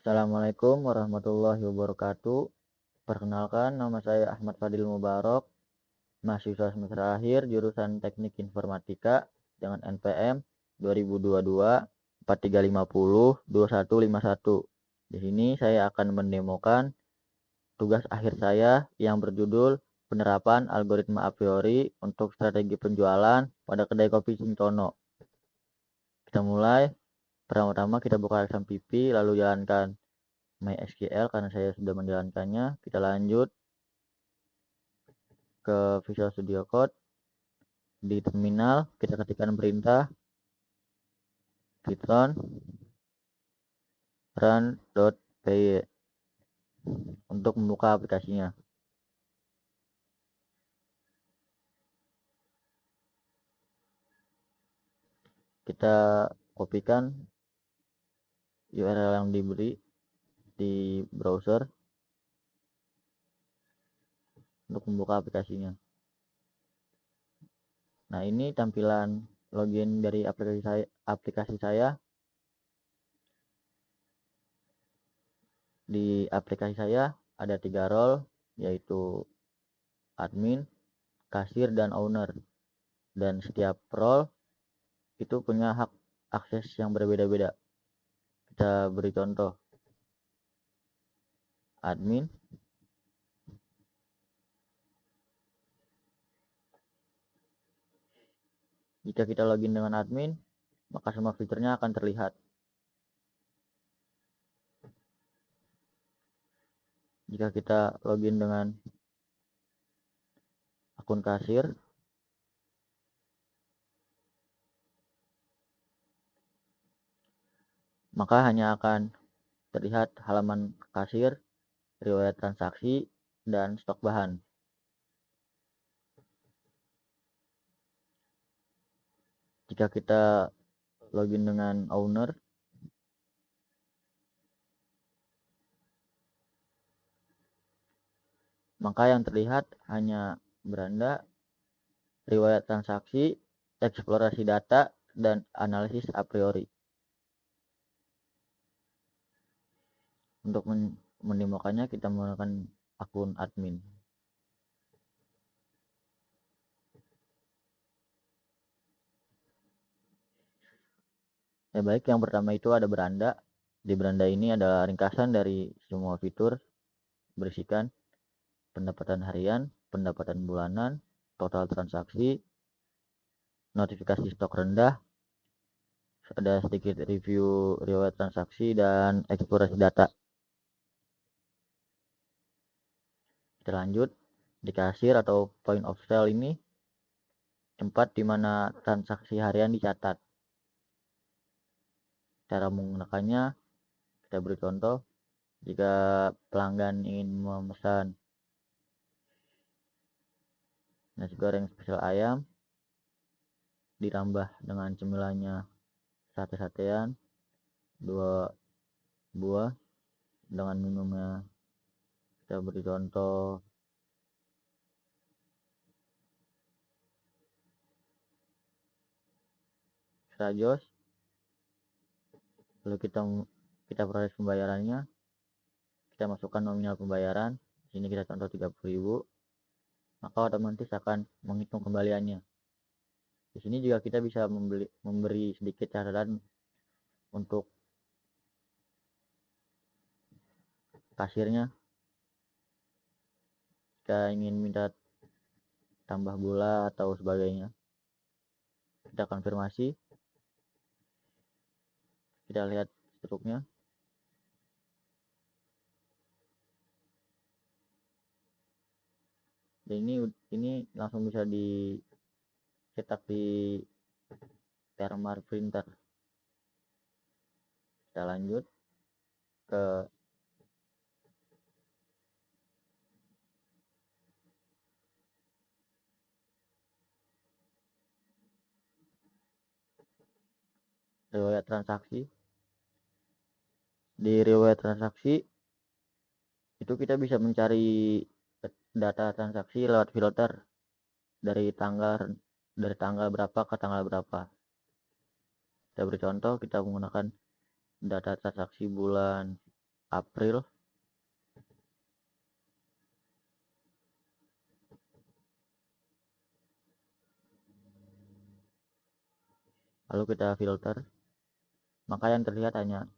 Assalamualaikum warahmatullahi wabarakatuh. Perkenalkan, nama saya Ahmad Fadil Mubarok, mahasiswa semester akhir jurusan Teknik Informatika dengan NPM 2022 4350 2151. Di sini saya akan mendemokan tugas akhir saya yang berjudul penerapan algoritma a priori untuk strategi penjualan pada kedai kopi Cintono. Kita mulai. Pertama-tama kita buka XMPP lalu jalankan MySQL karena saya sudah menjalankannya. Kita lanjut ke Visual Studio Code. Di terminal kita ketikkan perintah python run.py untuk membuka aplikasinya. Kita kopikan URL yang diberi di browser untuk membuka aplikasinya. Nah, ini tampilan login dari aplikasi saya. Di aplikasi saya ada 3 role, yaitu admin, kasir, dan owner. Dan setiap role itu punya hak akses yang berbeda-beda. Kita beri contoh. Admin, jika kita login dengan admin, maka semua fiturnya akan terlihat. Jika kita login dengan akun kasir, maka hanya akan terlihat halaman kasir, riwayat transaksi, dan stok bahan. Jika kita login dengan owner, maka yang terlihat hanya beranda, riwayat transaksi, eksplorasi data, dan analisis a priori. Untuk mendemokannya kita menggunakan akun admin. Ya baik, yang pertama itu ada beranda. Di beranda ini adalah ringkasan dari semua fitur, berisikan pendapatan harian, pendapatan bulanan, total transaksi, notifikasi stok rendah, ada sedikit review riwayat transaksi, dan eksplorasi data. Kita lanjut. Di kasir atau point of sale ini tempat di mana transaksi harian dicatat. Cara menggunakannya kita beri contoh. Jika pelanggan ingin memesan nasi goreng spesial ayam ditambah dengan cemilannya sate-satean 2 buah dengan minumnya, kita beri contoh Rajos, lalu kita proses pembayarannya. Kita masukkan nominal pembayaran, di sini kita contoh 30.000, maka otomatis akan menghitung kembaliannya. Di sini juga kita bisa memberi sedikit catatan untuk kasirnya. Jika ingin minta tambah gula atau sebagainya, kita konfirmasi, kita lihat struknya. Dan ini langsung bisa dicetak di thermal printer. Kita lanjut ke riwayat transaksi. Di riwayat transaksi itu kita bisa mencari data transaksi lewat filter dari tanggal berapa ke tanggal berapa. Kita beri contoh, kita menggunakan data transaksi bulan April. Lalu kita filter, maka yang terlihat hanya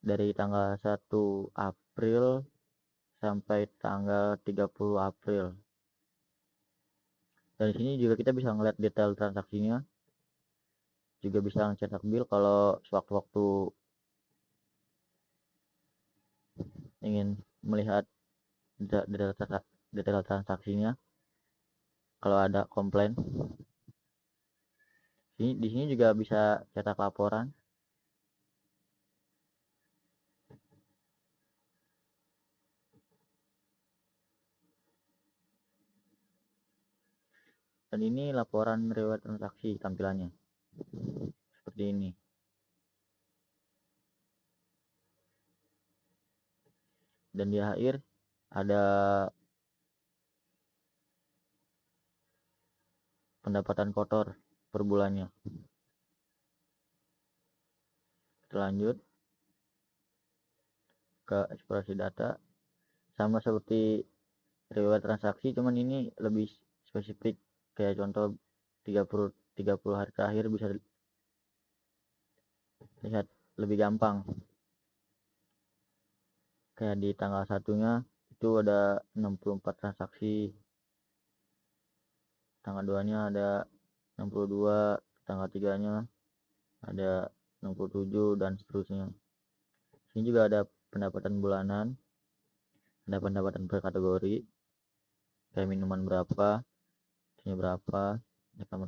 dari tanggal 1 April sampai tanggal 30 April. Dan di sini juga kita bisa ngeliat detail transaksinya, juga bisa ngecetak bill kalau sewaktu-waktu ingin melihat detail transaksinya. Kalau ada komplain, di sini juga bisa cetak laporan. Dan ini laporan riwayat transaksi tampilannya seperti ini. Dan di akhir ada pendapatan kotor per bulannya. Kita lanjut ke eksplorasi data, sama seperti riwayat transaksi, cuman ini lebih spesifik. Kayak contoh 30 hari terakhir bisa lihat lebih gampang. Kayak di tanggal satunya itu ada 64 transaksi, tanggal 2-nya ada 62, tanggal 3-nya ada 67, dan seterusnya. Ini juga ada pendapatan bulanan, ada pendapatan per kategori, kayak minuman berapa, nasinya berapa,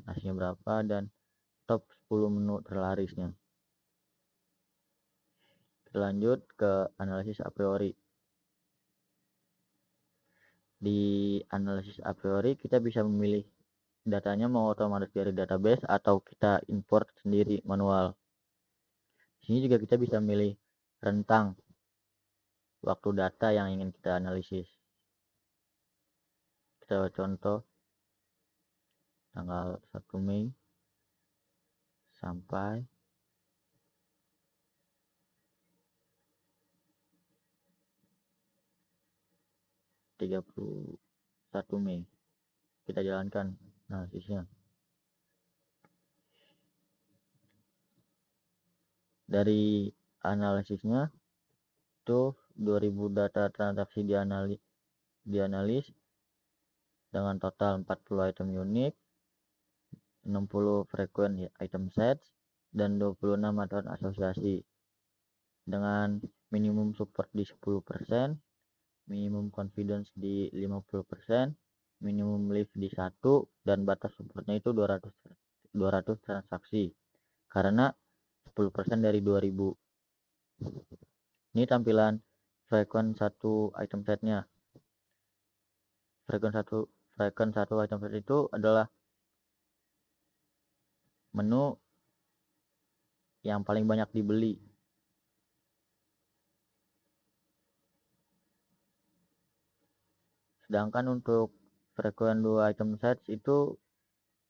nasinya berapa, dan top 10 menu terlarisnya. Kita lanjut ke analisis a priori. Di analisis a priori kita bisa memilih datanya mau otomatis dari database atau kita import sendiri manual. Di sini juga kita bisa memilih rentang waktu data yang ingin kita analisis. Kita contoh tanggal 1 Mei sampai 31 Mei. Kita jalankan analisisnya. Dari analisisnya itu 2000 data transaksi dianalis dengan total 40 item unik, 60 frequent item sets, dan 26 aturan asosiasi dengan minimum support di 10%, minimum confidence di 50%, minimum lift di 1, dan batas supportnya itu 200 transaksi karena 10% dari 2000. Ini tampilan frequent 1 item setnya. Frequent 1 item set itu adalah menu yang paling banyak dibeli. Sedangkan untuk frequent 2 item sets itu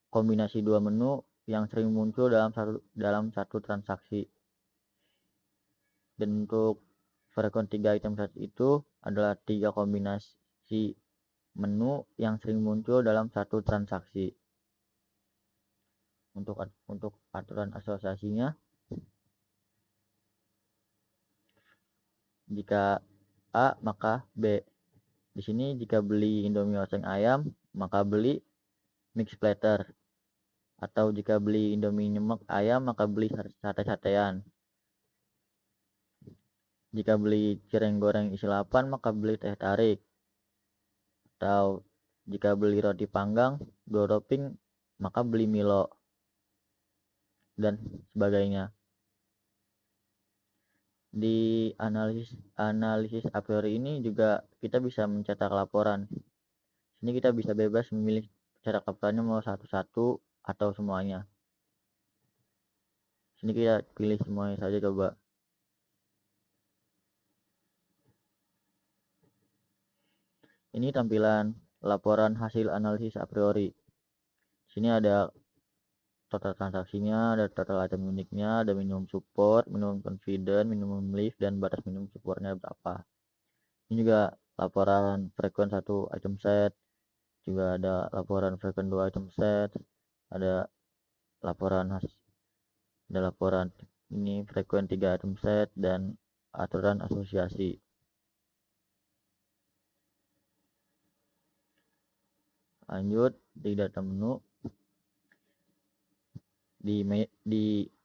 kombinasi 2 menu yang sering muncul dalam satu transaksi. Dan untuk frequent 3 item sets itu adalah 3 kombinasi menu yang sering muncul dalam satu transaksi. Untuk aturan asosiasinya, jika A maka B. Di sini jika beli Indomie oseng ayam maka beli mix platter, atau jika beli Indomie nyemek ayam maka beli sate-satean. Jika beli cireng goreng isi 8 maka beli teh tarik, atau jika beli roti panggang 2 topping maka beli Milo, dan sebagainya. Di analisis a priori ini juga kita bisa mencetak laporan. Sini kita bisa bebas memilih cetak laporannya mau satu-satu atau semuanya. Sini kita pilih semuanya saja coba. Ini tampilan laporan hasil analisis a priori. Sini ada total transaksinya, ada total item uniknya, ada minimum support, minimum confident, minimum lift, dan batas minimum supportnya berapa. Ini juga laporan frequent 1 item set, juga ada laporan frequent 2 item set, ada laporan ini frequent 3 item set, dan aturan asosiasi. Lanjut di data menu, di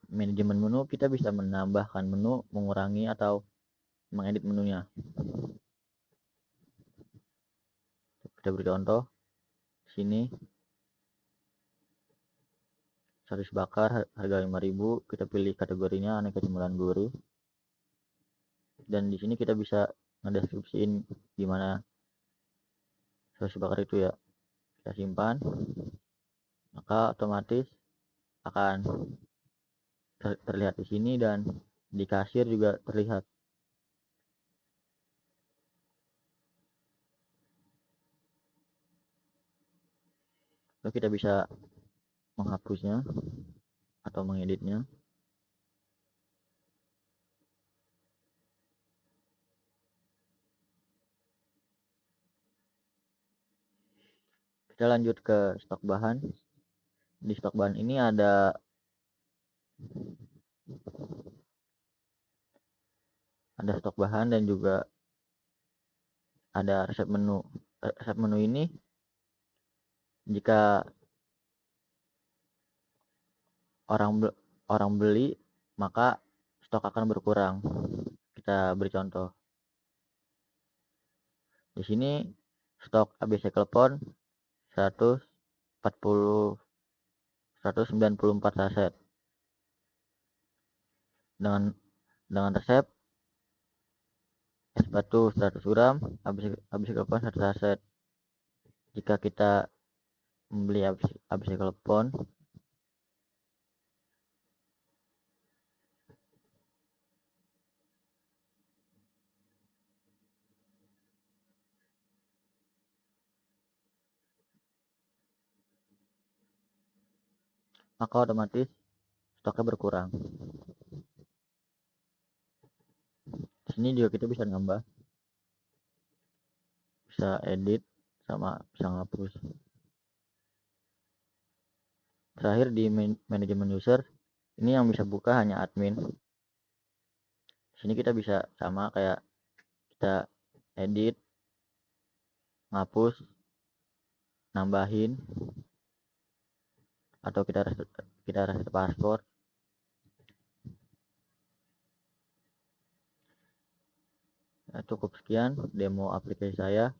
manajemen menu kita bisa menambahkan menu, mengurangi, atau mengedit menunya. Kita beri contoh di sini. Saus bakar harga 5.000, kita pilih kategorinya aneka cemilan gurih, dan di sini kita bisa ngedeskripsiin gimana saus bakar itu ya. Kita simpan, maka otomatis akan terlihat di sini, dan di kasir juga terlihat. Lalu kita bisa menghapusnya atau mengeditnya. Kita lanjut ke stok bahan. Di stok bahan ini ada stok bahan dan juga ada resep menu. Resep menu ini jika orang beli, maka stok akan berkurang. Kita beri contoh. Di sini stok ABC Klepon 194 saset dengan resep es batu 100 gram, ABC Klepon 1 saset. Jika kita membeli ABC Klepon, maka otomatis stoknya berkurang. Di sini juga kita bisa nambah, bisa edit, sama bisa ngapus. Terakhir di manajemen user, ini yang bisa buka hanya admin. Di sini kita bisa sama kayak kita edit, ngapus, nambahin, atau kita reset password. Nah, cukup sekian demo aplikasi saya.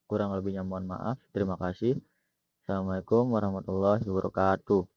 Kurang lebihnya mohon maaf. Terima kasih. Assalamualaikum warahmatullahi wabarakatuh.